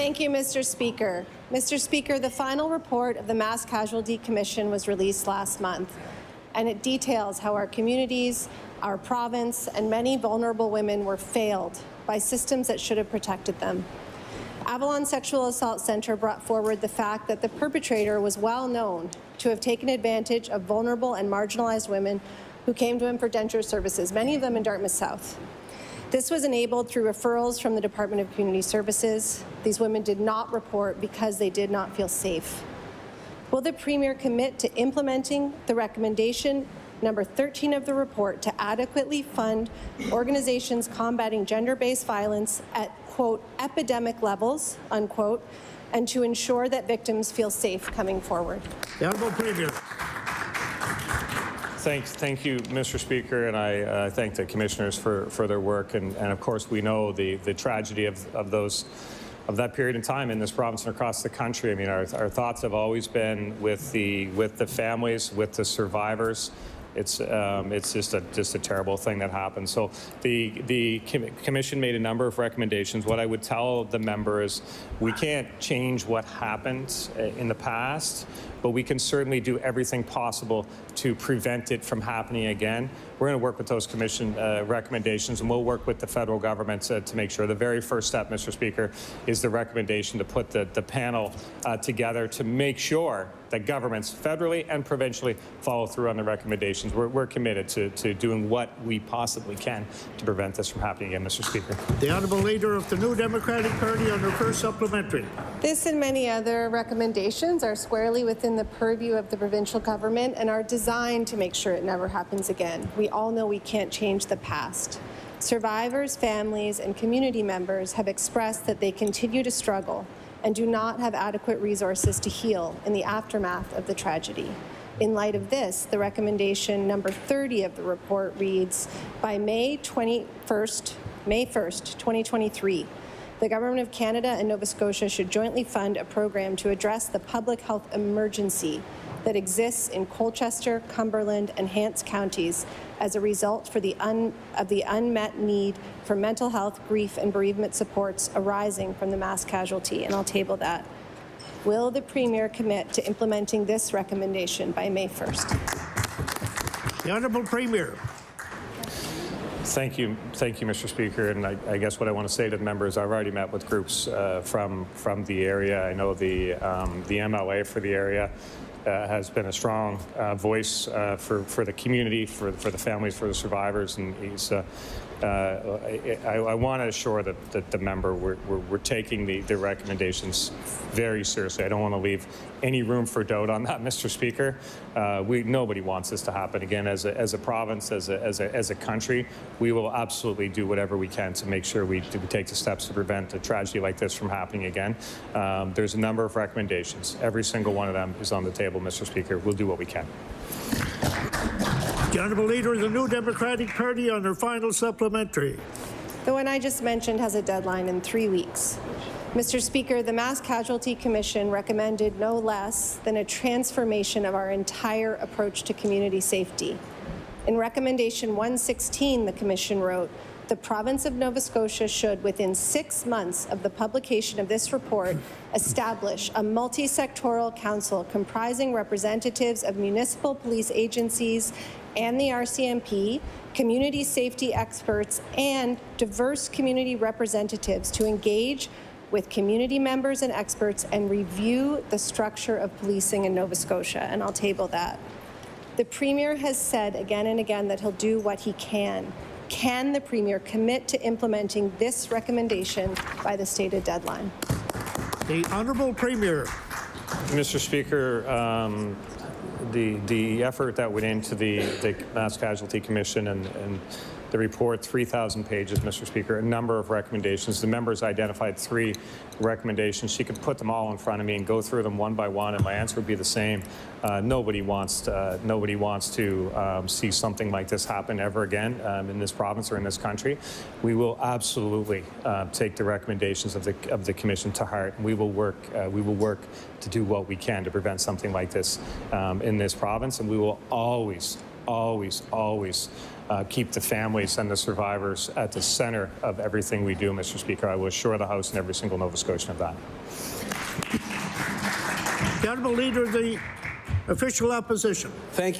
Thank you, Mr. Speaker. Mr. Speaker, the final report of the Mass Causality Commission was released last month, and it details how our communities, our province, and many vulnerable women were failed by systems that should have protected them. Avalon Sexual Assault Centre brought forward the fact that the perpetrator was well known to have taken advantage of vulnerable and marginalized women who came to him for denture services, many of them in Dartmouth South. This was enabled through referrals from the Department of Community Services. These women did not report because they did not feel safe. Will the Premier commit to implementing the recommendation number 13 of the report to adequately fund organizations combating gender-based violence at, quote, epidemic levels, unquote, and to ensure that victims feel safe coming forward? The Honourable Premier. Thank you, Mr. Speaker, and I thank the commissioners for their work. And of course, we know the tragedy of that period in time in this province and across the country. I mean, our thoughts have always been with the families, with the survivors. It's just a terrible thing that happened. So the commission made a number of recommendations. What I would tell the member is we can't change what happened in the past, but we can certainly do everything possible to prevent it from happening again. We're going to work with those commission recommendations, and we'll work with the federal government to make sure. The very first step, Mr. Speaker, is the recommendation to put the panel together to make sure that governments federally and provincially follow through on the recommendations. We're committed to doing what we possibly can to prevent this from happening again, Mr. Speaker. The Honourable Leader of the New Democratic Party on her first supplementary. This and many other recommendations are squarely within the purview of the provincial government and are designed to make sure it never happens again. We all know we can't change the past. Survivors, families, and community members have expressed that they continue to struggle and do not have adequate resources to heal in the aftermath of the tragedy. In light of this, the recommendation number 30 of the report reads, by May 1st, 2023, the Government of Canada and Nova Scotia should jointly fund a program to address the public health emergency that exists in Colchester, Cumberland, and Hants counties as a result of the unmet need for mental health, grief, and bereavement supports arising from the mass casualty, and I'll table that. Will the Premier commit to implementing this recommendation by May 1st? The Honourable Premier. Thank you, Mr. Speaker. And I guess what I want to say to the members, I've already met with groups from the area. I know the MLA for the area has been a strong voice for the community, for the families, for the survivors, and he's. I want to assure that the member we're taking the recommendations very seriously. I don't want to leave any room for doubt on that, Mr. Speaker. Nobody wants this to happen again. As a province, as a country, we will absolutely do whatever we can to make sure we take the steps to prevent a tragedy like this from happening again. There's a number of recommendations. Every single one of them is on the table, Mr. Speaker. We'll do what we can. The Honourable Leader of the New Democratic Party on her final supplementary. The one I just mentioned has a deadline in 3 weeks. Mr. Speaker, the Mass Causality Commission recommended no less than a transformation of our entire approach to community safety. In Recommendation 116, the Commission wrote, the province of Nova Scotia should, within 6 months of the publication of this report, establish a multi-sectoral council comprising representatives of municipal police agencies and the RCMP, community safety experts, and diverse community representatives to engage with community members and experts and review the structure of policing in Nova Scotia, and I'll table that. The Premier has said again and again that he'll do what he can. Can the Premier commit to implementing this recommendation by the stated deadline? The Honourable Premier. Mr. Speaker, the effort that went into the Mass Causality Commission and the report, 3,000 pages, Mr. Speaker, a number of recommendations. The members identified 3 recommendations. She could put them all in front of me and go through them one by one, and my answer would be the same. Nobody wants to see something like this happen ever again in this province or in this country. We will absolutely take the recommendations of the Commission to heart. We will work to do what we can to prevent something like this in this province, and we will always always, always keep the families and the survivors at the center of everything we do, Mr. Speaker. I will assure the House and every single Nova Scotian of that. The Honourable Leader of the Official Opposition. Thank you.